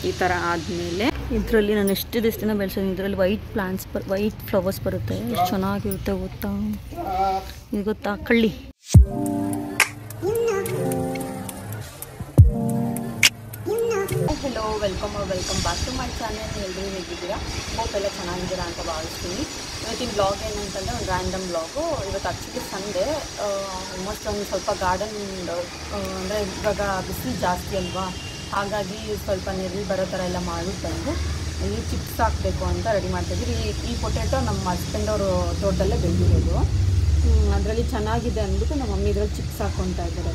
ಈ ಥರ ಆದಮೇಲೆ ಇದರಲ್ಲಿ ನಾನು ಎಷ್ಟು ದಿವಸದಿಂದ ಬೆಳೆಸೋದು. ಇದರಲ್ಲಿ ವೈಟ್ ಫ್ಲವರ್ಸ್ ಬರುತ್ತೆ. ಎಷ್ಟು ಚೆನ್ನಾಗಿರುತ್ತೆ ಗೊತ್ತಾ? ಇದು ಗೊತ್ತಾ? ಕಳ್ಳಿ. Hello, welcome back to my channel. ಎಲ್ಲರೂ ಹೇಗಿದ್ದೀರಾ? ಹೋಪ್ ಎಲ್ಲ ಚೆನ್ನಾಗಿದ್ದೀರಾ ಅಂತ ಭಾವಿಸ್ತೀನಿ. ಇವತ್ತಿನ ಬ್ಲಾಗ್ ಏನಂತಂದರೆ ಒಂದು ರ್ಯಾಂಡಮ್ ಬ್ಲಾಗು. ಇವತ್ತು ಆ್ಯಕ್ಚುಲಿ ಸಂಡೇ. ಆಲ್ಮೋಸ್ಟ್ ಒಂದು ಸ್ವಲ್ಪ ಗಾರ್ಡನ್ ಅಂದರೆ ಇವಾಗ ಬಿಸಿಲು ಜಾಸ್ತಿ ಅಲ್ವಾ, ಹಾಗಾಗಿ ಸ್ವಲ್ಪ ನೆರಳು ಬರೋ ಥರ ಎಲ್ಲ ಮಾಡಿಬಿಟ್ಟು ಬಂದು ಇಲ್ಲಿ ಚಿಪ್ಸ್ ಹಾಕಬೇಕು ಅಂತ ರೆಡಿ ಮಾಡ್ತಾಯಿದ್ವಿ. ಈ ಪೊಟೆಟೊ ನಮ್ಮ ಹಸ್ಬೆಂಡವರು ತೋಟದಲ್ಲೇ ಬೆಳೆದಿರೋದು. ಅದರಲ್ಲಿ ಚೆನ್ನಾಗಿದೆ ಅಂದ್ಬಿಟ್ಟು ನಮ್ಮ ಮಮ್ಮಿ ಇದರಲ್ಲಿ ಚಿಪ್ಸ್ ಹಾಕ್ಕೊತಾ ಇದ್ದಾರೆ.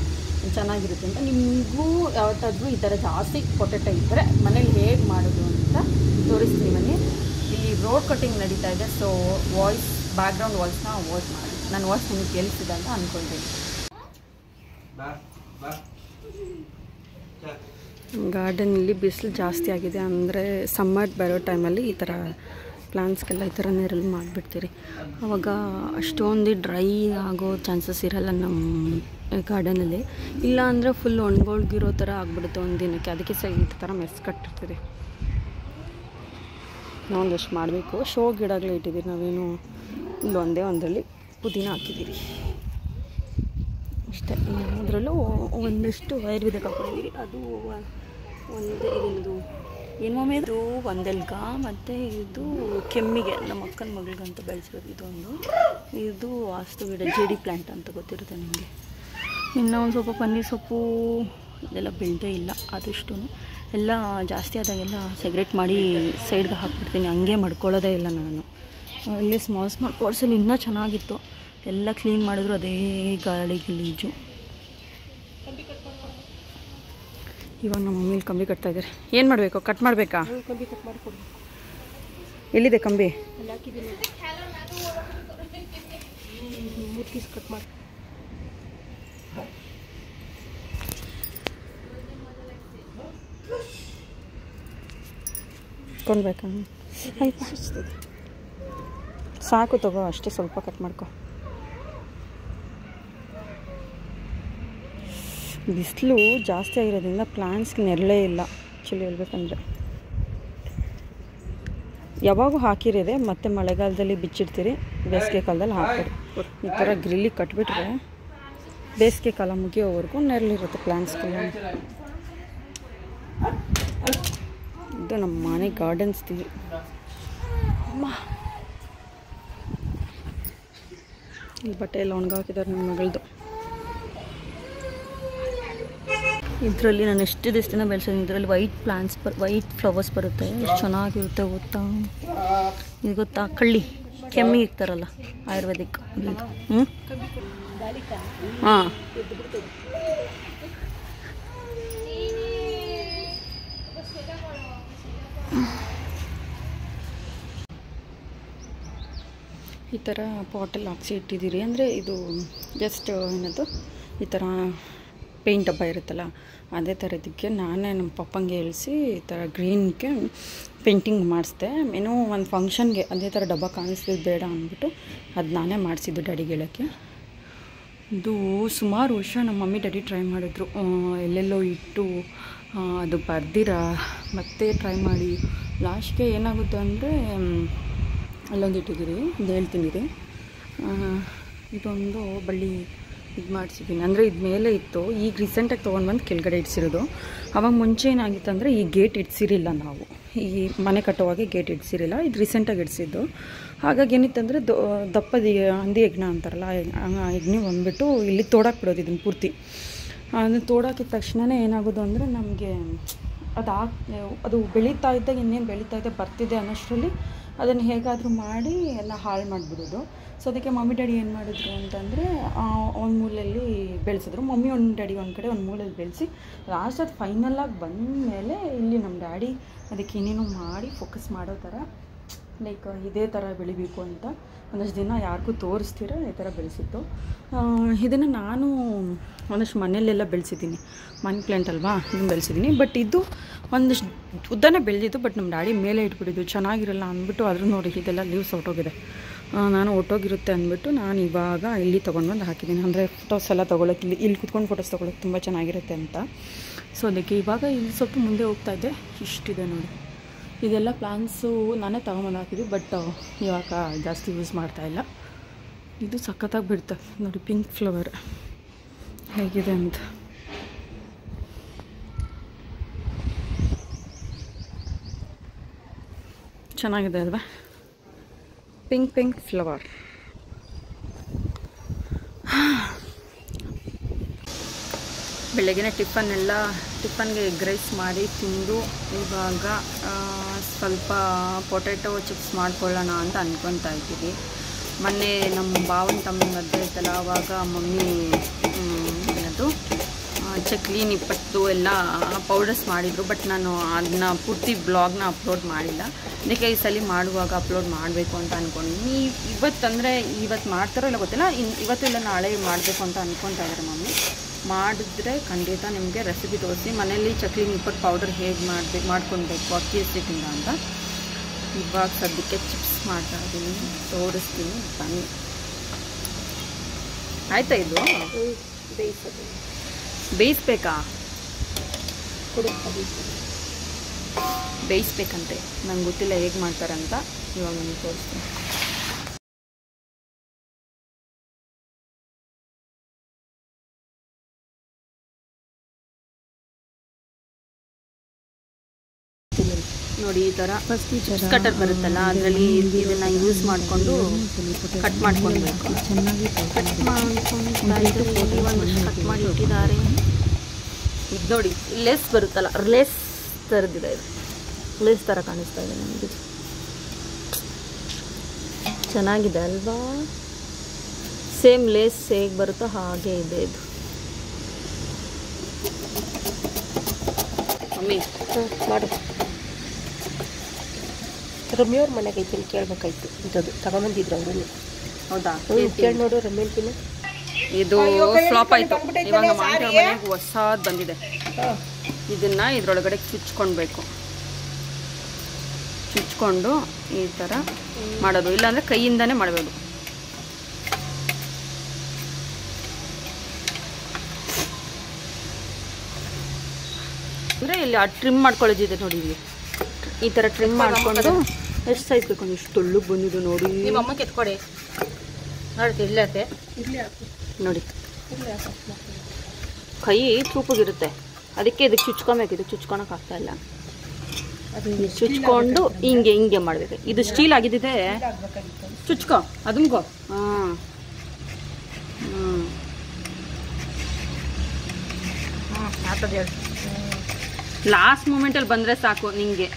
ಚೆನ್ನಾಗಿರುತ್ತೆ ಅಂತ. ನಿಮಗೂ ಯಾವತ್ತಾದರೂ ಈ ಥರ ಜಾಸ್ತಿ ಪೊಟೆಟೊ ಇದ್ದರೆ ಮನೇಲಿ ಹೇಗೆ ಮಾಡೋದು ಅಂತ ತೋರಿಸ್ತೀನಿ ಬನ್ನಿ. ಇಲ್ಲಿ ರೋಡ್ ಕಟಿಂಗ್ ನಡೀತಾ ಇದೆ, ಸೊ ಬ್ಯಾಕ್ಗ್ರೌಂಡ್ ವಾಯ್ಸ್ನ ಅವಾಯ್ಡ್ ಮಾಡಿ. ನನ್ನ ವಾಯ್ಸ್ ನಿಮಗೆ ಕೇಳಿಸಿದೆ ಅಂತ ಅಂದ್ಕೊಳ್ತೀನಿ. ಗಾರ್ಡನಲ್ಲಿ ಬಿಸಿಲು ಜಾಸ್ತಿ ಆಗಿದೆ, ಅಂದರೆ ಸಮ್ಮರ್ ಬರೋ ಟೈಮಲ್ಲಿ ಈ ಥರ ಪ್ಲಾಂಟ್ಸ್ಗೆಲ್ಲ ಈ ಥರ ನೆರಳು ಮಾಡಿಬಿಡ್ತೀರಿ. ಆವಾಗ ಅಷ್ಟೊಂದು ಡ್ರೈ ಆಗೋ ಚಾನ್ಸಸ್ ಇರೋಲ್ಲ ನಮ್ಮ ಗಾರ್ಡನಲ್ಲಿ. ಇಲ್ಲ ಅಂದರೆ ಫುಲ್ ಒಣಗೋಳ್ಗಿರೋ ಥರ ಆಗಿಬಿಡುತ್ತೆ ಒಂದು ದಿನಕ್ಕೆ. ಅದಕ್ಕೆ ಸಹ ಈ ಥರ ಮೆಸ್ ಕಟ್ಟಿರ್ತೀರಿ. ನಾವೊಂದಷ್ಟು ಮಾಡಬೇಕು. ಶೋ ಗಿಡಗಳು ಇಟ್ಟಿದ್ದೀರಿ. ನಾವೇನು ಇಲ್ಲೊಂದೇ ಒಂದರಲ್ಲಿ ಪುದೀನ ಹಾಕಿದ್ದೀರಿ ಅಷ್ಟೇ. ಅದರಲ್ಲೂ ಒಂದಷ್ಟು ಆಯುರ್ವೇದಿಕ್ ಹಾಕೊಂಡಿದ್ದೀರಿ. ಅದು ಏನು ಇದು ಒಂದೆಲ್ಗ, ಮತ್ತು ಇದು ಕೆಮ್ಮಿಗೆ ನಮ್ಮ ಅಕ್ಕನ ಮಗಳಿಗಂತ ಬೆಳೆಸಿರೋದು ಇದೊಂದು. ಇದು ವಾಸ್ತು ಗಿಡ, ಜೇಡಿ ಪ್ಲ್ಯಾಂಟ್ ಅಂತ ಗೊತ್ತಿರುತ್ತೆ ನಿಮಗೆ. ಇನ್ನು ಒಂದು ಸ್ವಲ್ಪ ಪನ್ನೀರ್ ಸೊಪ್ಪು ಇದೆಲ್ಲ ಬೆಳೆದೇ ಇಲ್ಲ. ಅದಷ್ಟು ಎಲ್ಲ ಜಾಸ್ತಿ ಆದಾಗೆಲ್ಲ ಸೆಗ್ರೇಟ್ ಮಾಡಿ ಸೈಡ್ಗೆ ಹಾಕ್ಬಿಡ್ತೀನಿ. ಹಂಗೆ ಮಡ್ಕೊಳ್ಳೋದೇ ಇಲ್ಲ ನಾನು. ಇಲ್ಲಿ ಸ್ಮಾಲ್ ಪಾಟ್ಸಲ್ಲಿ ಇನ್ನೂ ಚೆನ್ನಾಗಿತ್ತು. ಎಲ್ಲ ಕ್ಲೀನ್ ಮಾಡಿದ್ರು ಅದೇ ಗಾಳಿ ಗಲೀಜು. ಇವಾಗ ನಮ್ಮ ಮಮ್ಮಿಲಿ ಕಂಬಿ ಕಟ್ತಾ ಇದ್ದಾರೆ. ಏನು ಮಾಡಬೇಕು? ಕಟ್ ಮಾಡಬೇಕಾ? ಕಂಬಿ ಕಟ್ ಮಾಡಿಕೊಡಿ. ಎಲ್ಲಿದೆ ಕಂಬಿ? ಕಟ್ ಮಾಡಿ ಕೊಂಡ್ಬೇಕಾ? ಸಾಕು ತಗೋ, ಅಷ್ಟೇ ಸ್ವಲ್ಪ ಕಟ್ ಮಾಡ್ಕೊ. ಬಿಸಿಲು ಜಾಸ್ತಿ ಆಗಿರೋದ್ರಿಂದ ಪ್ಲಾಂಟ್ಸ್ಗೆ ನೆರಳೇ ಇಲ್ಲ ಆ್ಯಕ್ಚುಲಿ ಹೇಳ್ಬೇಕಂದ್ರೆ. ಯಾವಾಗೂ ಹಾಕಿರೋದೆ, ಮತ್ತು ಮಳೆಗಾಲದಲ್ಲಿ ಬಿಚ್ಚಿಡ್ತೀರಿ, ಬೇಸಿಗೆ ಕಾಲದಲ್ಲಿ ಹಾಕ್ತೀರಿ. ಈ ಥರ ಗ್ರಿಲ್ಲಿಗೆ ಕಟ್ಬಿಟ್ರೆ ಬೇಸಿಗೆ ಕಾಲ ಮುಗಿಯೋವರೆಗೂ ನೆರಳಿರುತ್ತೆ ಪ್ಲಾಂಟ್ಸ್ಗೆಲ್ಲ. ಇದು ನಮ್ಮ ಮನೆ ಗಾರ್ಡನ್ಸ್ತೀವಿ. ಅಮ್ಮ ಈ ಬಟ್ಟೆ ಎಲ್ಲ ಒಣಗಾಕಿದ್ದಾರೆ ನನ್ನ ಮಗಳದು. ಇದರಲ್ಲಿ ನಾನು ಎಷ್ಟು ದಿವಸದಿಂದ ಬೆಳೆಸೋದು. ಇದರಲ್ಲಿ ವೈಟ್ ಫ್ಲವರ್ಸ್ ಬರುತ್ತೆ. ಎಷ್ಟು ಚೆನ್ನಾಗಿರುತ್ತೆ ಗೊತ್ತಾ? ಇದು ಗೊತ್ತಾ? ಕಳ್ಳಿ. ಕೆಮ್ಮಿಗೆ ಇರ್ತಾರಲ್ಲ ಆಯುರ್ವೇದಿಕ್ ಇದು. ಹಾಂ, ಈ ಥರ ಪಾಟಲ್ಲಿ ಹಾಕ್ಸಿ ಇಟ್ಟಿದ್ದೀರಿ. ಅಂದರೆ ಇದು ಜಸ್ಟ್ ಏನದು ಈ ಥರ ಪೇಂಟ್ ಡಬ್ಬ ಇರುತ್ತಲ್ಲ, ಅದೇ ಥರದಕ್ಕೆ ನಾನೇ ನಮ್ಮ ಪಪ್ಪಂಗೆ ಹೇಳಿಸಿ ಈ ಥರ ಗ್ರೀನ್ಗೆ ಪೇಂಟಿಂಗ್ ಮಾಡಿಸ್ದೆ. ಏನೋ ಒಂದು ಫಂಕ್ಷನ್ಗೆ ಅದೇ ಥರ ಡಬ್ಬ ಕಾಣಿಸ್ತಿದ್ದು ಬೇಡ ಅಂದ್ಬಿಟ್ಟು ಅದು ನಾನೇ ಮಾಡಿಸಿದ್ದು ಡ್ಯಾಡಿಗೆ ಹೇಳೋಕ್ಕೆ. ಇದು ಸುಮಾರು ವರ್ಷ ನಮ್ಮ ಮಮ್ಮಿ ಡ್ಯಾಡಿ ಟ್ರೈ ಮಾಡಿದ್ರು. ಎಲ್ಲೆಲ್ಲೋ ಇಟ್ಟು ಅದು ಬರ್ದಿರ ಮತ್ತೆ ಟ್ರೈ ಮಾಡಿ ಲಾಸ್ಟ್ಗೆ ಏನಾಗುತ್ತೆ ಅಂದರೆ ಅಲ್ಲೊಂದು ಇಟ್ಟಿದ್ದೀರಿ. ಇದು ಹೇಳ್ತೀನಿ ರೀ. ಇದೊಂದು ಬಳ್ಳಿ ಇದು ಮಾಡಿಸಿದ್ದೀನಿ. ಅಂದರೆ ಇದು ಮೇಲೆ ಇತ್ತು, ಈಗ ರೀಸೆಂಟಾಗಿ ತೊಗೊಂಡ್ಬಂದು ಕೆಳಗಡೆ ಇಡ್ಸಿರೋದು. ಆವಾಗ ಮುಂಚೆ ಏನಾಗಿತ್ತು ಅಂದರೆ ಈ ಗೇಟ್ ಇಡ್ಸಿರಿಲ್ಲ ನಾವು, ಈ ಮನೆ ಕಟ್ಟುವಾಗೆ ಗೇಟ್ ಇಡ್ಸಿರಿಲ್ಲ. ಇದು ರೀಸೆಂಟಾಗಿ ಇಡಿಸಿದ್ದು. ಹಾಗಾಗಿ ಏನಿತ್ತಂದರೆ ದಪ್ಪದ ಹಂದಿ ಯಜ್ಞ ಅಂತಾರಲ್ಲ, ಯಜ್ಞ ಬಂದುಬಿಟ್ಟು ಇಲ್ಲಿ ತೋಡಾಕ್ಬಿಡೋದು ಇದನ್ನು ಪೂರ್ತಿ. ಅದನ್ನು ತೋಡಾಕಿದ ತಕ್ಷಣವೇ ಏನಾಗೋದು ಅಂದರೆ ನಮಗೆ ಅದು ಬೆಳೀತಾ ಇದ್ದಾಗ ಇನ್ನೇನು ಬೆಳೀತಾ ಇದೆ ಬರ್ತಿದೆ ಅನ್ನೋಷ್ಟರಲ್ಲಿ ಅದನ್ನು ಹೇಗಾದರೂ ಮಾಡಿ ಎಲ್ಲ ಹಾಳು ಮಾಡಿಬಿಡೋದು. ಸೊ ಅದಕ್ಕೆ ಮಮ್ಮಿ ಡ್ಯಾಡಿ ಏನು ಮಾಡಿದ್ರು ಅಂತಂದರೆ ಒಂದು ಮೂಲೆಯಲ್ಲಿ ಬೆಳೆಸಿದ್ರು. ಮಮ್ಮಿ ಒಂದು ಡ್ಯಾಡಿ ಒಂದು ಕಡೆ ಒಂದು ಮೂಲೆಯಲ್ಲಿ ಬೆಳೆಸಿ ಲಾಸ್ಟ್ ಅದು ಫೈನಲಾಗಿ ಬಂದ ಮೇಲೆ ಇಲ್ಲಿ ನಮ್ಮ ಡ್ಯಾಡಿ ಅದಕ್ಕೆ ಏನೇನೋ ಮಾಡಿ ಫೋಕಸ್ ಮಾಡೋ ಥರ ಲೈಕ್ ಇದೇ ಥರ ಬೆಳಿಬೇಕು ಅಂತ ಒಂದಷ್ಟು ದಿನ ಯಾರಿಗೂ ತೋರಿಸ್ತೀರ ಈ ಥರ ಬೆಳೆಸಿತ್ತು. ಇದನ್ನು ನಾನು ಒಂದಷ್ಟು ಮನೆಯಲ್ಲೆಲ್ಲ ಬೆಳೆಸಿದ್ದೀನಿ. ಮನಿ ಪ್ಲ್ಯಾಂಟ್ ಅಲ್ವಾ, ಇದನ್ನು ಬೆಳೆಸಿದ್ದೀನಿ. ಬಟ್ ಇದು ಒಂದಷ್ಟು ಉದ್ದನೇ ಬೆಳೆದಿದ್ದು. ಬಟ್ ನಮ್ಮ ಡ್ಯಾಡಿ ಮೇಲೆ ಇಟ್ಬಿಟ್ಟಿದ್ದು ಚೆನ್ನಾಗಿರಲ್ಲ ಅಂದ್ಬಿಟ್ಟು. ಆದರೂ ನೋಡಿ ಇದೆಲ್ಲ ಲೀವ್ಸ್ ಹೊಟ್ಟೋಗಿದೆ. ನಾನು ಹೊಟ್ಟೋಗಿರುತ್ತೆ ಅಂದ್ಬಿಟ್ಟು ನಾನು ಇವಾಗ ಇಲ್ಲಿ ತೊಗೊಂಡ್ಬಂದು ಹಾಕಿದ್ದೀನಿ. ಅಂದರೆ ಫೋಟೋಸ್ ಎಲ್ಲ ತೊಗೊಳಕ್ಕೆ ಇಲ್ಲಿ ಕುತ್ಕೊಂಡು ಫೋಟೋಸ್ ತೊಗೊಳಕ್ಕೆ ತುಂಬ ಚೆನ್ನಾಗಿರುತ್ತೆ ಅಂತ. ಸೊ ಅದಕ್ಕೆ ಇವಾಗ ಇಲ್ಲಿ ಸ್ವಲ್ಪ ಮುಂದೆ ಹೋಗ್ತಾ ಇದ್ದೆ. ಇಷ್ಟಿದೆ ನೋಡಿ, ಇದೆಲ್ಲ ಪ್ಲಾನ್ಸು ನಾನೇ ತಗೊಂಬಂದು ಹಾಕಿದ್ವಿ, ಬಟ್ ಇವಾಗ ಜಾಸ್ತಿ ಯೂಸ್ ಮಾಡ್ತಾಯಿಲ್ಲ. ಇದು ಸಖತ್ತಾಗಿ ಬಿಡ್ತದೆ ನೋಡಿ, ಪಿಂಕ್ ಫ್ಲವರ್ ಹೇಗಿದೆ ಅಂತ. ಚೆನ್ನಾಗಿದೆ ಅಲ್ವಾ, ಪಿಂಕ್ ಫ್ಲವರ್. ಬೆಳಗಿನ ಟಿಫನ್ಗೆ ಎಗ್ ರೈಸ್ ಮಾಡಿ ತಿಂದು ಇವಾಗ ಸ್ವಲ್ಪ ಪೊಟ್ಯಾಟೊ ಚಿಪ್ಸ್ ಮಾಡ್ಕೊಳ್ಳೋಣ ಅಂತ ಅಂದ್ಕೊತಾ ಇದ್ದೀವಿ. ಮೊನ್ನೆ ನಮ್ಮ ಭಾವನ ತಮ್ಮ ಮದುವೆ ಇತ್ತಲ್ಲ, ಆವಾಗ ಮಮ್ಮಿ ಏನದು ಚಕ್ಲಿ ನಿಪ್ಪಟ್ಟು ಎಲ್ಲ ಪೌಡರ್ಸ್ ಮಾಡಿದರು. ಬಟ್ ನಾನು ಅದನ್ನ ಪೂರ್ತಿ ಬ್ಲಾಗ್ನ ಅಪ್ಲೋಡ್ ಮಾಡಿಲ್ಲ. ಅದಕ್ಕೆ ಈ ಸಲ ಮಾಡುವಾಗ ಅಪ್ಲೋಡ್ ಮಾಡಬೇಕು ಅಂತ ಅಂದ್ಕೊಂಡು, ಇವತ್ತು ಮಾಡ್ತಾರೋ ಇಲ್ಲ ಗೊತ್ತಿಲ್ಲ, ಇವತ್ತು ಇಲ್ಲ ನಾಳೆ ಮಾಡಬೇಕು ಅಂತ ಅಂದ್ಕೊತಾ ಇದ್ದಾರೆ ಮಮ್ಮಿ. ಮಾಡಿದ್ರೆ ಖಂಡಿತ ನಿಮಗೆ ರೆಸಿಪಿ ತೋರಿಸಿ. ಮನೇಲಿ ಚಕ್ಲಿ ನಿಪ್ಪಟ್ಟು ಪೌಡರ್ ಹೇಗೆ ಮಾಡ್ಕೊಳ್ಬೇಕು ಅಕ್ಕಿ ಹಸಿಟ್ಟಿಂದ ಅಂತ. ಇವಾಗ ಸದ್ಯಕ್ಕೆ ಚಿಪ್ಸ್ ಮಾಡ್ತಾ ಇದ್ದೀನಿ, ತೋರಿಸ್ತೀನಿ ಬನ್ನಿ. ಆಯ್ತಾ? ಇದು ಬೇಯಿಸ್ಬೇಕಾ? ಬೇಯಿಸ್ಬೇಕಂತೆ, ನಂಗೆ ಗೊತ್ತಿಲ್ಲ ಹೇಗೆ ಮಾಡ್ತಾರಂತ. ಇವಾಗ ನನಗೆ ತೋರಿಸ್ತೀನಿ. ನೋಡಿ, ಈ ಥರ ಚಿಪ್ಸ್ ಕಟರ್ ಬರುತ್ತಲ್ಲ, ಅದರಲ್ಲಿ ಇದನ್ನು ಯೂಸ್ ಮಾಡಿಕೊಂಡು ಕಟ್ ಮಾಡ್ಕೊಳ್ಬೇಕು. ಚೆನ್ನಾಗಿ ಕಟ್ ಮಾಡಿ ಇಟ್ಟಿದ್ದಾರೆ. ಇದು ನೋಡಿ, ಲೇಸ್ ಬರುತ್ತಲ್ಲ, ಲೇಸ್ ಥರದ್ದಿದೆ. ಇದು ಲೇಸ್ ಥರ ಕಾಣಿಸ್ತಾ ಇದೆ ನನಗೆ. ಚೆನ್ನಾಗಿದೆ ಅಲ್ವಾ? ಸೇಮ್ ಲೇಸ್ ಹೇಗೆ ಬರುತ್ತೋ ಹಾಗೆ ಇದೆ ಇದು. ಮಮ್ಮಿ ಮಾಡು. ರಮ್ಯವ್ರ ಮನೆಗೆ ಐತೀನಿ, ಕೇಳಬೇಕಾಯ್ತು. ಇಂಥದ್ದು ತಗೊಂಬಂದಿದ್ರು ಅವರು. ಹೌದಾ? ಕೇಳಿ ನೋಡು ರಮ್ಯಂತಿನ. ಇದು ಫ್ಲಾಪ್ ಆಯಿತು. ಇವಾಗ ಮಾವಿನ ಮನೆಗೆ ಹೊಸದು ಬಂದಿದೆ. ಇದನ್ನು ಇದರೊಳಗಡೆ ಚುಚ್ಕೊಳ್ಬೇಕು. ಚುಚ್ಕೊಂಡು ಈ ಥರ ಮಾಡೋದು, ಇಲ್ಲಾಂದರೆ ಕೈಯಿಂದನೇ ಮಾಡಬೇಕು. ಅಂದರೆ ಇಲ್ಲಿ ಟ್ರಿಮ್ ಮಾಡ್ಕೊಳ್ಳೋದಿದೆ ನೋಡಿ. ಇಲ್ಲಿ ಈ ಥರ ಟ್ರಿಮ್ ಮಾಡಿಕೊಂಡು ಎಷ್ಟು ಸೈಜ್ ಬೇಕು ಇಷ್ಟು ತೊಳ್ಳಗೆ ಬಂದಿದ್ದು ನೋಡಿ. ನಿಮ್ಮ ಅಮ್ಮ ಕೆತ್ಕೊಡಿ ನೋಡಿ. ಇಲ್ಲತ್ತೆ ನೋಡಿ, ಕೈ ಚೂಪಿಗಿರುತ್ತೆ, ಅದಕ್ಕೆ ಇದಕ್ಕೆ ಚುಚ್ಕೊಬೇಕು. ಇದಕ್ಕೆ ಚುಚ್ಕೊಳಕ್ಕೆ ಆಗ್ತಾ ಇಲ್ಲ. ಚುಚ್ಕೊಂಡು ಹಿಂಗೆ ಮಾಡಬೇಕು. ಇದು ಸ್ಟೀಲ್ ಆಗಿದ್ದಿದೆ, ಚುಚ್ಕೊ ಅದನ್ಗೋ. ಲಾಸ್ಟ್ ಮೂಮೆಂಟಲ್ಲಿ ಬಂದರೆ ಸಾಕು ನಿಂಗೆ.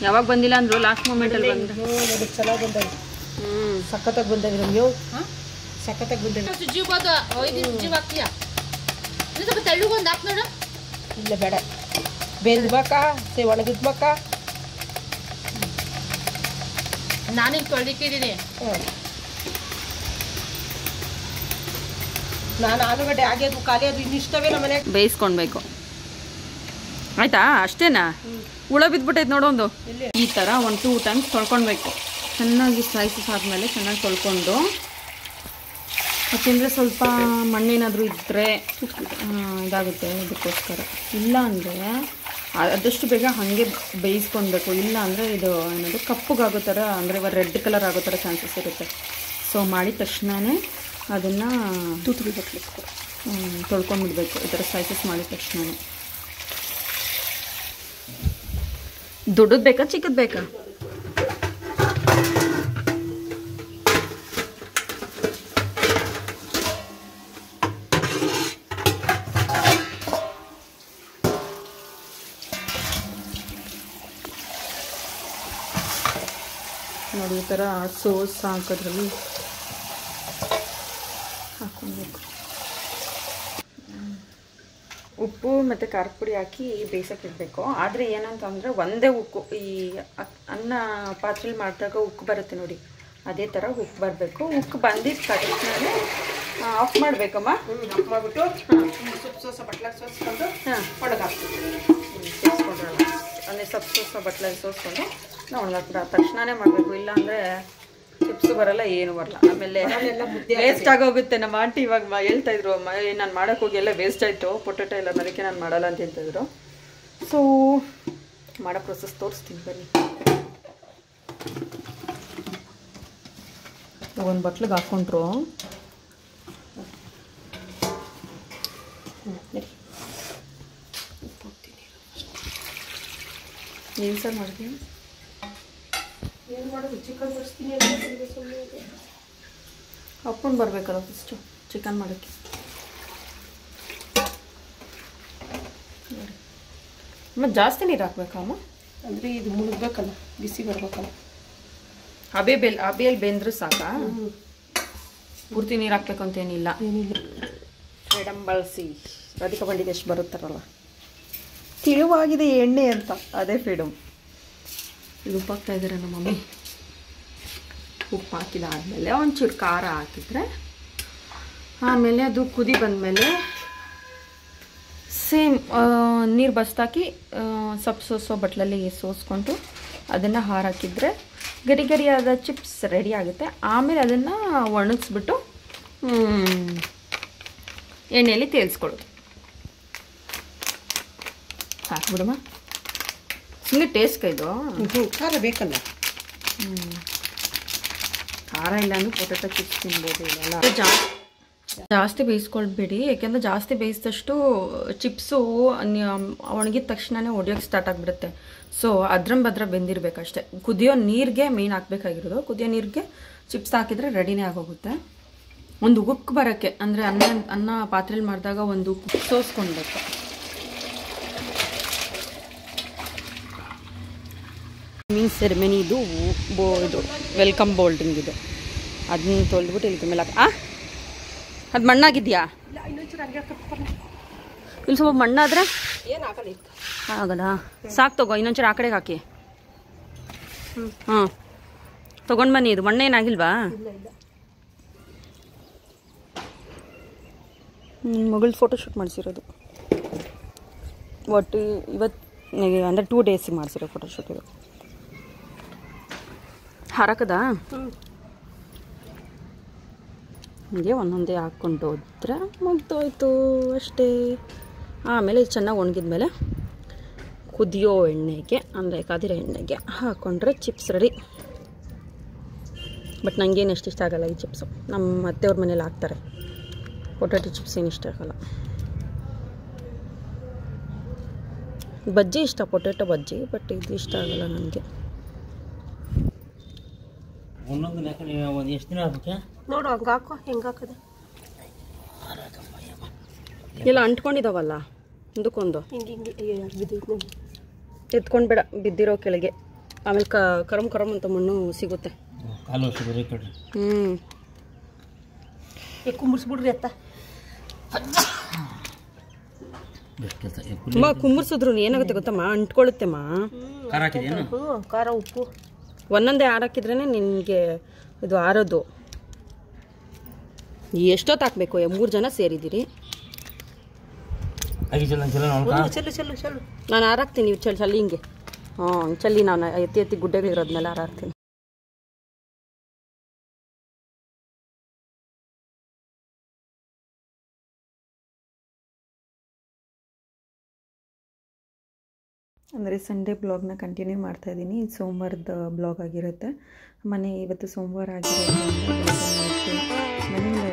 ಯಾವಾಗ ಬಂದಿಲ್ಲ ಅಂದ್ರು ಲಾಸ್ಟ್ ಮೂಮೆಂಟಲ್ಲಿ ಬಂದ್ರೆ ಚೆನ್ನಾಗಿ ಬಂದವೆ. ಸಖತ್ತಾಗಿ ಬಂದವೆ ನಮ್ಗೆ. ಸಖತ್ತಾಗಿ ಬಂದವೆ. ಇಲ್ಲ ಬೇಡ, ಬೇಯ್ಬೇಕಾ ಒಣಗಿದ್ಬೇಕಾ? ನಾನಿಗೆ ತೊಳಿತಿದ್ದೀನಿ. ನಾನು ಆಲೂಗಡ್ಡೆ ಹಾಗೆ ಅದು ಖಾಲಿ ಅದು ಇನ್ನಿಷ್ಟವೇ ನಮ್ಮ ಮನೆಗೆ ಬೇಯಿಸ್ಕೊಳ್ಬೇಕು. ಆಯ್ತಾ? ಅಷ್ಟೇನಾ? ಹುಳ ಬಿದ್ದುಬಿಟ್ಟೈತೆ ನೋಡೊಂದು. ಈ ಥರ 1-2 ಟೈಮ್ಸ್ ತೊಳ್ಕೊಳ್ಬೇಕು. ಚೆನ್ನಾಗಿ ಸ್ಲೈಸಸ್ ಆದಮೇಲೆ ಚೆನ್ನಾಗಿ ತೊಳ್ಕೊಂಡು, ಯಾಕೆಂದರೆ ಸ್ವಲ್ಪ ಮಣ್ಣೇನಾದರೂ ಇದ್ದರೆ ಇದಾಗುತ್ತೆ. ಇದಕ್ಕೋಸ್ಕರ ಇಲ್ಲ ಅಂದರೆ ಆದಷ್ಟು ಬೇಗ ಹಾಗೆ ಬೇಯಿಸ್ಕೊಳ್ಬೇಕು. ಇಲ್ಲ ಅಂದರೆ ಇದು ಏನದು ಕಪ್ಪಗಾಗೋ ಥರ, ಅಂದರೆ ರೆಡ್ ಕಲರ್ ಆಗೋ ಥರ ಚಾನ್ಸಸ್ ಇರುತ್ತೆ. ಸೊ ಮಾಡಿದ ತಕ್ಷಣವೇ ಅದನ್ನು ತೂತು ತೊಳ್ಕೊಂಡ್ಬಿಡ್ಬೇಕು. ಈ ಥರ ಸ್ಲೈಸಸ್ ಮಾಡಿದ ತಕ್ಷಣವೇ. ದೊಡ್ಡದು ಬೇಕಾ ಚಿಕ್ಕದು ಬೇಕಾ? ನೋಡಿ, ಈ ಥರ ಸೋಸ್ ಹಾಕೋದ್ರಲ್ಲಿ ಹಾಕೊಳ್ಬೇಕು. ಉಪ್ಪು ಮತ್ತು ಖಾರದ ಪುಡಿ ಹಾಕಿ ಬೇಯಿಸೋಕೆ ಇಡಬೇಕು. ಆದರೆ ಏನಂತಂದರೆ ಒಂದೇ ಉಕ್ಕು, ಈ ಅನ್ನ ಪಾತ್ರೆಲಿ ಮಾಡಿದಾಗ ಉಕ್ಕು ಬರುತ್ತೆ ನೋಡಿ, ಅದೇ ಥರ ಉಕ್ಕು ಬರಬೇಕು. ಉಕ್ಕು ಬಂದಿದ್ದ ತಕ್ಷಣ ಆಫ್ ಮಾಡಬೇಕಮ್ಮ. ಆಫ್ ಮಾಡಿಬಿಟ್ಟು ಸೊಪ್ಪು ಬಟ್ಲಾಗ ಸೋಸ್ಕೊಂಡು ಒಣಗಿ ಹಾಕ್ತೀವಿ. ಸೋಸ್ಕೊಂಡ್ರಲ್ಲ ಅಂದರೆ ಸೊಪ್ಪು ಬಟ್ಲಾಗ ಸೋಸ್ಕೊಂಡು ನಾವು ಒಣಗಾಕ್ಬಿಡ ತಕ್ಷಣವೇ ಮಾಡಬೇಕು. ಇಲ್ಲಾಂದರೆ ಚಿಪ್ಸ್ ಬರಲ್ಲ, ಏನು ಬರಲ್ಲ. ಆಮೇಲೆ ವೇಸ್ಟ್ ಆಗೋಗುತ್ತೆ. ನಮ್ಮ ಆಂಟಿ ಇವಾಗ ಹೇಳ್ತಾ ಇದ್ರು, ನಾನು ಮಾಡೋಕೆ ಹೋಗಿ ಎಲ್ಲ ವೇಸ್ಟ್ ಆಯಿತು ಪೊಟೆಟೊ ಎಲ್ಲ, ಅದಕ್ಕೆ ನಾನು ಮಾಡಲ್ಲ ಅಂತ ಹೇಳ್ತಾಯಿದ್ರು. ಸೊ ಮಾಡೋ ಪ್ರೊಸೆಸ್ ತೋರಿಸ್ತೀನಿ ಬನ್ನಿ. ಒಂದು ಬಟ್ಲಿಗೆ ಹಾಕ್ಕೊಂಡ್ರು ಏನು ಸರ್ ಮಾಡ್ತೀನಿ, ಏನು ಮಾಡೋದು, ಚಿಕನ್ ತರಿಸ್ತೀನಿ ಹಾಕ್ಕೊಂಡು ಬರಬೇಕಲ್ಲ ಫಸ್ಟು ಚಿಕನ್ ಮಾಡೋಕ್ಕೆ. ಮತ್ತು ಜಾಸ್ತಿ ನೀರು ಹಾಕ್ಬೇಕಮ್ಮ, ಅಂದರೆ ಇದು ಮುಳುಗಬೇಕಲ್ಲ, ಬಿಸಿ ಬರ್ಬೇಕಲ್ಲ. ಹಬೆಯಲ್ಲಿ ಬೆಂದರೂ ಸಾಕಾ? ಪೂರ್ತಿ ನೀರು ಹಾಕ್ಬೇಕು ಅಂತೇನಿಲ್ಲ. ಫ್ರೀಡಮ್ ಬಳಸಿ ರಾಧಿಕಾ ಬಂಡಿಗೆ ಎಷ್ಟು ಬರುತ್ತಾರಲ್ಲ, ತಿಳಿವಾಗಿದೆ ಎಣ್ಣೆ ಅಂತ, ಅದೇ ಫ್ರೀಡಮ್. ಇದು ಉಪ್ಪು ಹಾಕ್ತಾ ಇದ್ದಾರೆ ನಮ್ಮ ಮಮ್ಮಿ. ಉಪ್ಪು ಹಾಕಿದಾದ್ಮೇಲೆ ಒಂಚೂರು ಖಾರ ಹಾಕಿದ್ರೆ, ಆಮೇಲೆ ಅದು ಕುದಿ ಬಂದಮೇಲೆ ಸೇಮ್ ನೀರು ಬಸ್ತಾಕಿ ಸೋಸೋ ಬಟ್ಲಲ್ಲಿ ಸೋಸ್ಕೊಂಡು ಅದನ್ನು ಹಾರಾಕಿದ್ರೆ ಗರಿ ಗರಿಯಾದ ಚಿಪ್ಸ್ ರೆಡಿ ಆಗುತ್ತೆ. ಆಮೇಲೆ ಅದನ್ನು ಒಣಗಿಸ್ಬಿಟ್ಟು ಎಣ್ಣೆಯಲ್ಲಿ ತೇಲ್ಸ್ಕೊಳ್ಳೋದು. ಹಾಕ್ಬಿಡಮ್ಮ, ಸುಮ್ಮನೆ ಟೇಸ್ಟ್ ಇದು. ಖಾರ ಬೇಕಲ್ಲ. ಖಾರ ಇಲ್ಲ ಅಂದ್ರೆ ಪೊಟೆಟೊ ಚಿಪ್ಸ್ ತಿನ್ಬೋದು. ಇವೆಲ್ಲ ಜಾಸ್ತಿ ಬೇಯಿಸ್ಕೊಳ್ಬೇಡಿ, ಯಾಕೆಂದರೆ ಜಾಸ್ತಿ ಬೇಯಿಸಿದಷ್ಟು ಚಿಪ್ಸು ಒಣಗಿದ ತಕ್ಷಣವೇ ಒಡೆಯೋಕ್ಕೆ ಸ್ಟಾರ್ಟ್ ಆಗಿಬಿಡುತ್ತೆ. ಸೊ ಅದ್ರ ಬೆಂದಿರಬೇಕಷ್ಟೆ. ಕುದಿಯೋ ನೀರಿಗೆ ಮೇನ್ ಹಾಕಬೇಕಾಗಿರೋದು. ಕುದಿಯೋ ನೀರಿಗೆ ಚಿಪ್ಸ್ ಹಾಕಿದರೆ ರೆಡಿನೇ ಆಗೋಗುತ್ತೆ. ಒಂದು ಉಕ್ ಬರೋಕ್ಕೆ, ಅಂದರೆ ಅನ್ನ ಪಾತ್ರೆಯಲ್ಲಿ ಮಾಡಿದಾಗ ಒಂದು ಸೋಸ್ಕೊಳ್ಬೇಕು. ಮೀನ್ ಸೆರೆಮನಿ ಇದು ಇದು ವೆಲ್ಕಮ್ ಬೋಲ್ಡಿಂಗ್ ಇದು. ಅದನ್ನ ತೊಳೆದ್ಬಿಟ್ಟು ಇಲ್ಲಿ ಮೇಲೆ ಅದು ಮಣ್ಣಾಗಿದೆಯಾ? ಇಲ್ಲಿ ಸ್ವಲ್ಪ ಮಣ್ಣಾದ್ರೆ ಆಗಲ್ಲ. ಸಾಕು ತಗೋ, ಇನ್ನೊಂಚೂರು ಆ ಕಡೆಗೆ ಹಾಕಿ. ಹಾಂ ತೊಗೊಂಡು ಬನ್ನಿ. ಇದು ಮಣ್ಣೇನಾಗಿಲ್ವಾ? ಮಗಳು ಫೋಟೋಶೂಟ್ ಮಾಡಿಸಿರೋದು. ಒಟ್ಟು ಇವತ್ತು ಅಂದರೆ 2 ಡೇಸಿಗೆ ಮಾಡಿಸಿರೋ ಫೋಟೋಶೂಟ್ ಇದು. ಹಾರಕದಾ? ಹೀಗೆ ಒಂದೊಂದೇ ಹಾಕ್ಕೊಂಡು ಹೋದ್ರೆ ಮುಗ್ದೋಯ್ತು ಅಷ್ಟೇ. ಆಮೇಲೆ ಚೆನ್ನಾಗಿ ಒಣಗಿದ್ಮೇಲೆ ಕುದಿಯೋ ಎಣ್ಣೆಗೆ, ಅಂದರೆ ಕಾದಿರೋ ಎಣ್ಣೆಗೆ ಹಾಕ್ಕೊಂಡ್ರೆ ಚಿಪ್ಸ್ ರೆಡಿ. ಬಟ್ ನನಗೇನು ಎಷ್ಟು ಇಷ್ಟ ಆಗಲ್ಲ ಈ ಚಿಪ್ಸು. ನಮ್ಮ ಅತ್ತೆಯವ್ರ ಮನೇಲಿ ಹಾಕ್ತಾರೆ. ಪೊಟ್ಯಾಟೊ ಚಿಪ್ಸ್ ಏನು ಇಷ್ಟ ಆಗಲ್ಲ. ಬಜ್ಜಿ ಇಷ್ಟ, ಪೊಟ್ಯಾಟೊ ಬಜ್ಜಿ, ಬಟ್ ಇದು ಇಷ್ಟ ಆಗಲ್ಲ ನನಗೆ. ಎಷ್ಟು ದಿನ ಆಗ್ಬೇಕೆ ನೋಡು, ಹಂಗೆ ಹಾಕೋ. ಹೆಂಗೆ ಹಾಕೋದು? ಎಲ್ಲ ಅಂಟ್ಕೊಂಡಿದ್ದಾವಲ್ಲ ಒಂದಕ್ಕೊಂದು. ಹಿಂಗೆ ಬಿದ್ದೈತೆ ನೋಡಿ. ಎತ್ಕೊಂಡ್ಬೇಡ, ಬಿದ್ದಿರೋ ಕೆಳಗೆ. ಆಮೇಲೆ ಕರಮ್ ಅಂತ ಮಣ್ಣು ಸಿಗುತ್ತೆ. ಕಾಲು ವರ್ಷ ಬರೀ ಕಡ್ರಿ. ಕುಂಬಿಸ್ಬಿಡ್ರಿ ಅತ್ತ. ಕುಂಬರ್ಸಿದ್ರು ಏನಾಗುತ್ತೆ ಗೊತ್ತಮ್ಮ, ಅಂಟ್ಕೊಳ್ಳುತ್ತೆಮ್ಮ. ಖಾರ ಹಾಕಿದೇನು? ಖಾರ ಉಪ್ಪು ಒಂದೊಂದೇ ಹಾಕಿದ್ರೇ ನಿನಗೆ ಇದು ಆರೋದು. ಎಷ್ಟೊತ್ತು ಹಾಕಬೇಕು? 3 ಜನ ಸೇರಿದ್ದೀರಿ. ನಾನು ಹಾರಾಕ್ತೀನಿ, ನೀವು ಚಲ್ಲಿ ಹಿಂಗೆ. ಚಲ್ಲಿ ನಾನು ಎತ್ತಿ ಗುಡ್ಡೆಗಳಿರೋದ್ನೆಲ್ಲ ಹಾರಾಕ್ತೀನಿ. ಅಂದರೆ ಸಂಡೇ ಬ್ಲಾಗ್ನ ಕಂಟಿನ್ಯೂ ಮಾಡ್ತಾಯಿದ್ದೀನಿ. ಇದು ಸೋಮವಾರದ ಬ್ಲಾಗ್ ಆಗಿರುತ್ತೆ. ಮನೆ ಇವತ್ತು ಸೋಮವಾರ ಆಗಿರೋದ್ರಿಂದ ಮನೆಯಿಂದ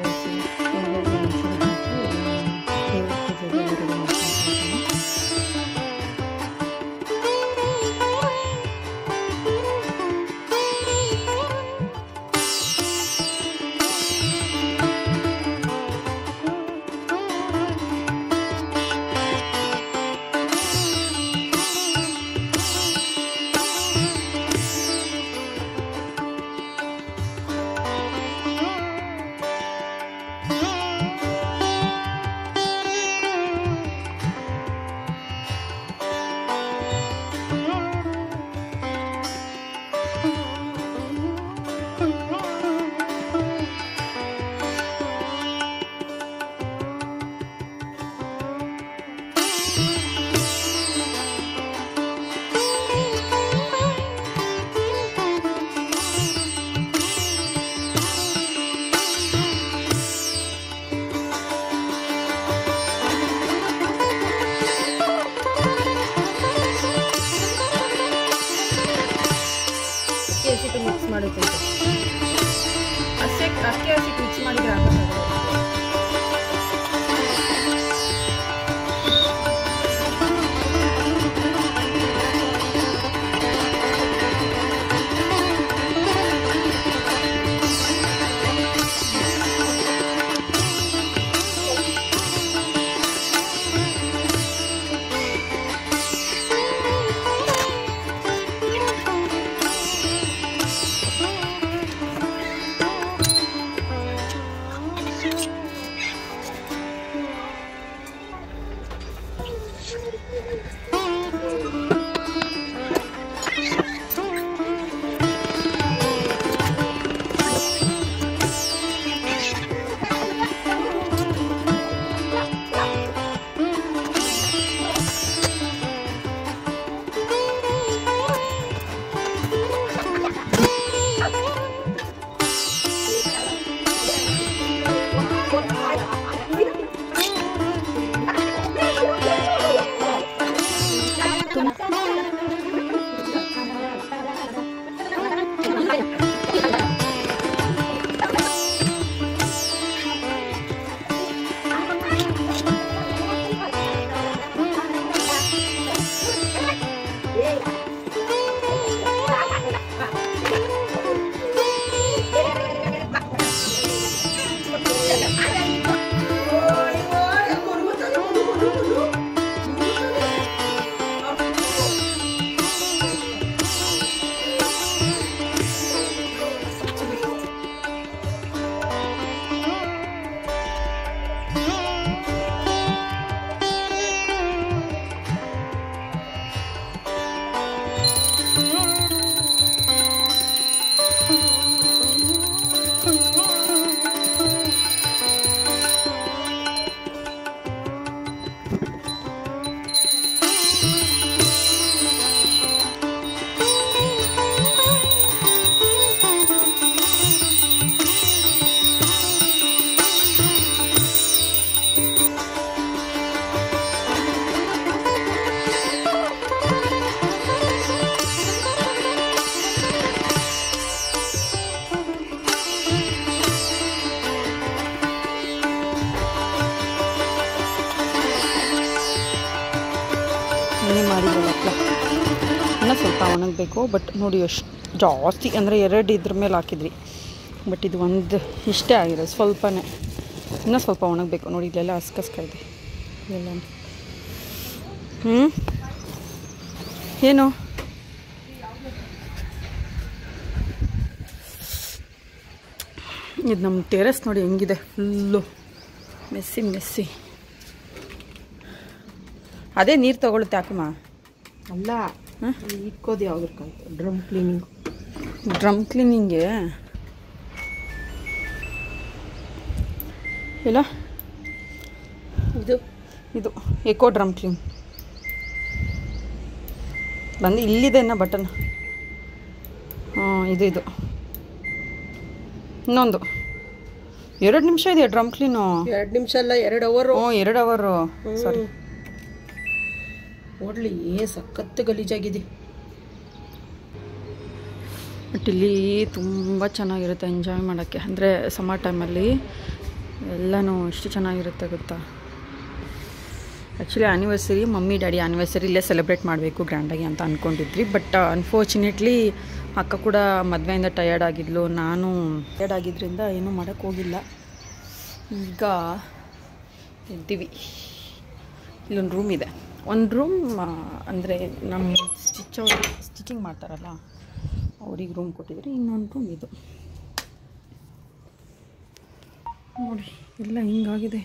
ಮಾಡಿದ್ವಲ್ಲ ಇನ್ನೂ ಸ್ವಲ್ಪ ಒಣಗಬೇಕು. ಬಟ್ ನೋಡಿ ಎಷ್ಟು ಜಾಸ್ತಿ ಅಂದರೆ 2 ಇದ್ರ ಮೇಲೆ ಹಾಕಿದ್ರಿ. ಬಟ್ ಇದು ಒಂದು ಇಷ್ಟೇ ಆಗಿರೋದು, ಸ್ವಲ್ಪನೇ. ಇನ್ನೂ ಸ್ವಲ್ಪ ಒಣಗಬೇಕು. ನೋಡಿ ಇಲ್ಲೆಲ್ಲ ಹಸ್ಕಸ್ಕ ಇದೆ ಎಲ್ಲ. ಏನು ಇದು ನಮ್ಮ ಟೆರೆಸ್ ನೋಡಿ ಹೆಂಗಿದೆ, ಫುಲ್ಲು ಮೆಸ್ಸಿ ಮೆಸ್ಸಿ. ಅದೇ ನೀರು ತಗೊಳುತ್ತೆ ಹಾಕಮ್ಮ. ಅಲ್ಲ ಇಟ್ಕೋದು ಯಾವ್ದಕ್ಕೆ? Drum cleaning. ಡ್ರಮ್ ಕ್ಲೀನಿಂಗೆ ಇಲ್ಲ, ಇದು ಎಕೋ ಡ್ರಮ್ ಕ್ಲೀನ್ ಬಂದು ಇಲ್ಲಿದೆ ಇನ್ನು ಬಟನ್. ಇದು ಇನ್ನೊಂದು 2 ನಿಮಿಷ ಇದೆ ಡ್ರಮ್ ಕ್ಲೀನು. 2 ನಿಮಿಷ ಅಲ್ಲ, 2 ಅವರ್. 2 ಅವರ್ ಸಾರಿ. ನೋಡ್ಲಿ ಸಖತ್ತು ಗಲೀಜಾಗಿದೆ. ಬಟ್ ಇಲ್ಲಿ ತುಂಬ ಚೆನ್ನಾಗಿರುತ್ತೆ ಎಂಜಾಯ್ ಮಾಡೋಕ್ಕೆ. ಅಂದರೆ ಸಮ್ಮರ್ ಟೈಮಲ್ಲಿ ಎಲ್ಲನೂ ಎಷ್ಟು ಚೆನ್ನಾಗಿರುತ್ತೆ ಗೊತ್ತಾ. Actually anniversary, mummy daddy anniversary ಇಲ್ಲೇ ಸೆಲೆಬ್ರೇಟ್ ಮಾಡಬೇಕು ಗ್ರ್ಯಾಂಡಾಗಿ ಅಂತ ಅಂದ್ಕೊಂಡಿದ್ರಿ. ಬಟ್ ಅನ್ಫಾರ್ಚುನೇಟ್ಲಿ ಅಕ್ಕ ಕೂಡ ಮದುವೆಯಿಂದ ಟಯರ್ಡ್ ಆಗಿದ್ಲು, ನಾನು ಟಯರ್ಡ್ ಆಗಿದ್ದರಿಂದ ಏನೂ ಮಾಡೋಕ್ಕೋಗಿಲ್ಲ. ಈಗ ಇದ್ದೀವಿ. ಇಲ್ಲೊಂದು ರೂಮ್ ಇದೆ. ಒಂದು ರೂಮ್ ಅಂದರೆ ನಮ್ಮ ಸ್ಟಿಚಿಂಗ್ ಮಾಡ್ತಾರಲ್ಲ ಅವ್ರಿಗೆ ರೂಮ್ ಕೊಟ್ಟಿದ್ರಿ. ಇನ್ನೊಂದು ರೂಮ್ ಇದು ನೋಡಿ, ಎಲ್ಲ ಹಿಂಗಾಗಿದೆ.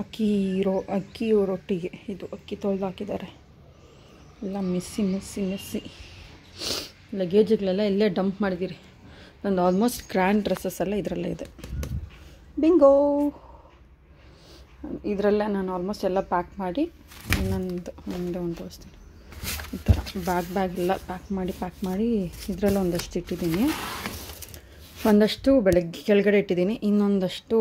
ಅಕ್ಕಿ ರೊಟ್ಟಿಗೆ ಇದು ಅಕ್ಕಿ ತೊಳೆದು ಹಾಕಿದ್ದಾರೆ. ಎಲ್ಲ ಮೆಸ್ಸಿ ಲಗೇಜ್ಗಳೆಲ್ಲ ಇಲ್ಲೇ ಡಂಪ್ ಮಾಡಿದ್ದೀರಿ. ಒಂದು ಆಲ್ಮೋಸ್ಟ್ ಗ್ರ್ಯಾಂಡ್ ಡ್ರೆಸ್ಸಸ್ ಎಲ್ಲ ಇದರಲ್ಲೇ ಇದೆ. ಬಿಂಗೋ, ಇದರಲ್ಲೇ ನಾನು ಆಲ್ಮೋಸ್ಟ್ ಎಲ್ಲ ಪ್ಯಾಕ್ ಮಾಡಿ ಇನ್ನೊಂದು ಮುಂದೆ ಒಂದು ತೋರಿಸ್ತೀನಿ. ಈ ಥರ ಬ್ಯಾಗ್ ಎಲ್ಲ ಪ್ಯಾಕ್ ಮಾಡಿ ಇದರಲ್ಲೇ ಒಂದಷ್ಟು ಇಟ್ಟಿದ್ದೀನಿ. ಒಂದಷ್ಟು ಬೆಳಗ್ಗೆ ಕೆಳಗಡೆ ಇಟ್ಟಿದ್ದೀನಿ, ಇನ್ನೊಂದಷ್ಟು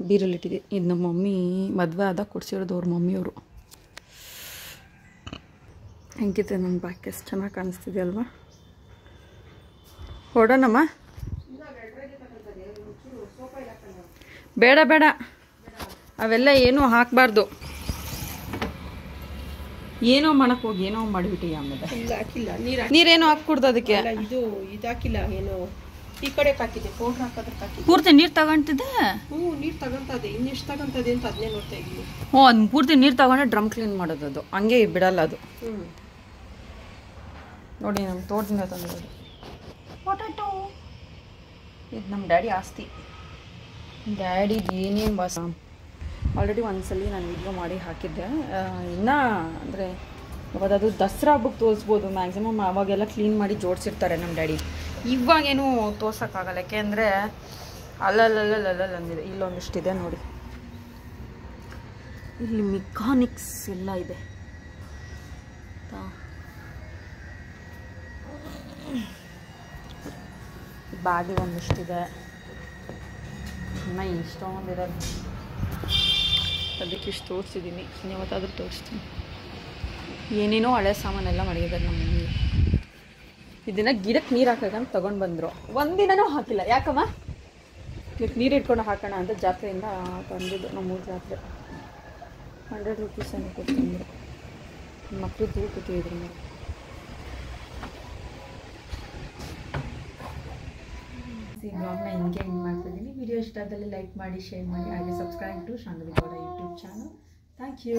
ಬೀರಲ್ಲಿ ಇಟ್ಟಿದ್ದೀನಿ. ಇದು ನಮ್ಮ ಮಮ್ಮಿ ಮದುವೆ ಆದಾಗ ಕೊಡಿಸಿರೋದು ಅವ್ರ ಮಮ್ಮಿಯವರು. ಹೆಂಗಿದೆ ನನ್ನ ಬ್ಯಾಗ್? ಎಷ್ಟು ಚೆನ್ನಾಗಿ ಕಾಣಿಸ್ತಿದೆ ಅಲ್ವಾ? ಹೊಡೋಣಮ್ಮ? ಬೇಡ ಅವೆಲ್ಲ ಏನೂ ಹಾಕಬಾರ್ದು. ಏನೋ ಮಾಡಕ್ಕೆ ಹೋಗಿ ಏನೋ ಮಾಡಿಬಿಟ್ಟು ಆಮೇಲೆ ಹಾಕಿಲ್ಲ ನೀರೇನೋ ಹಾಕ್ಕೊಡ್ದು ಅದಕ್ಕೆ. ಇದು ಹಾಕಿಲ್ಲ, ಏನೋ ಈ ಕಡೆ ಹಾಕಿದೆ, ಪೌಡ್ರ್ ಹಾಕೋದಕ್ಕೆ ಹಾಕಿದೆ. ಪೂರ್ತಿ ನೀರು ತಗೊಂತಿದ್ದೆ. ನೀರು ತಗೊಂತದೆ. ಇನ್ನೆಷ್ಟು ತಗೊಂತದೆ ಅಂತ ಅದನ್ನೇ ನೋಡ್ತಾ ಇದ್ದೀನಿ. ಅದು ಪೂರ್ತಿ ನೀರು ತಗೊಂಡ್ರೆ ಡ್ರಮ್ ಕ್ಲೀನ್ ಮಾಡೋದು. ಅದು ಹಂಗೆ ಬಿಡಲ್ಲ ಅದು. ನೋಡಿ ನಮ್ಮ ತೋಟದಿಂದ ತಂದಿರೋದು ಪೊಟ್ಯಾಟೊ. ಇದು ನಮ್ಮ ಡ್ಯಾಡಿ ಆಸ್ತಿ. ಡ್ಯಾಡಿಗೆ ಏನೇನು ಆಲ್ರೆಡಿ ಒಂದ್ಸಲಿ ನಾನು ವಿಡಿಯೋ ಮಾಡಿ ಹಾಕಿದ್ದೆ. ಇನ್ನೂ ಅಂದರೆ ಯಾವ್ದಾದ್ರು ದಸರಾ ಹಬ್ಬಕ್ಕೆ ತೋರಿಸ್ಬೋದು ಮ್ಯಾಕ್ಸಿಮಮ್. ಅವಾಗೆಲ್ಲ ಕ್ಲೀನ್ ಮಾಡಿ ಜೋಡಿಸಿರ್ತಾರೆ ನಮ್ಮ ಡ್ಯಾಡಿ. ಇವಾಗೇನು ತೋರ್ಸೋಕ್ಕಾಗಲ್ಲ, ಯಾಕೆಂದರೆ ಅಂದಿದೆ. ಇಲ್ಲೊಂದಿಷ್ಟಿದೆ ನೋಡಿ, ಇಲ್ಲಿ ಮೆಕ್ಯಾನಿಕ್ಸ್ ಎಲ್ಲ ಇದೆ. ಬ್ಯಾಗಿಗೆ ಒಂದಿಷ್ಟಿದೆ, ಇನ್ನು ಇಷ್ಟೊಂದಿದೆ. ಅದಕ್ಕೆ ಇಷ್ಟು ತೋರಿಸಿದ್ದೀನಿ, ಯಾವತ್ತಾದ್ರೂ ತೋರಿಸ್ತೀನಿ. ಏನೇನೋ ಹಳೆ ಸಾಮಾನೆಲ್ಲ ಮಡಗಿದ್ದಾರೆ ನಮ್ಮ ಮನೇಲಿ. ಇದನ್ನು ಗಿಡಕ್ಕೆ ನೀರು ಹಾಕೋಕ್ಕಂತ ತೊಗೊಂಡು ಬಂದರು, ಒಂದಿನನೂ ಹಾಕಿಲ್ಲ. ಯಾಕಮ್ಮ? ಇದಕ್ಕೆ ನೀರು ಇಟ್ಕೊಂಡು ಹಾಕೋಣ ಅಂತ ಜಾತ್ರೆಯಿಂದ ತಂದಿದ್ದು, ನಮ್ಮೂರು ಜಾತ್ರೆ. 100 ರೂಪೀಸ್ ಅನ್ನು ಕೊಡ್ತಂದರು. ಮಕ್ಕಳು ದೂರ ಕೂತಿದ್ರು ಮೇಲೆ. ಈ ಬ್ಲಾಗ್ನ ಹಿಂಗೆ ಎಂಡ್ ಮಾಡ್ತಿದ್ದೀನಿ. ವಿಡಿಯೋ ಇಷ್ಟ ಆದಲ್ಲಿ ಲೈಕ್ ಮಾಡಿ, ಶೇರ್ ಮಾಡಿ, ಹಾಗೆ subscribe to Shambhavi Gowda YouTube channel. Thank you.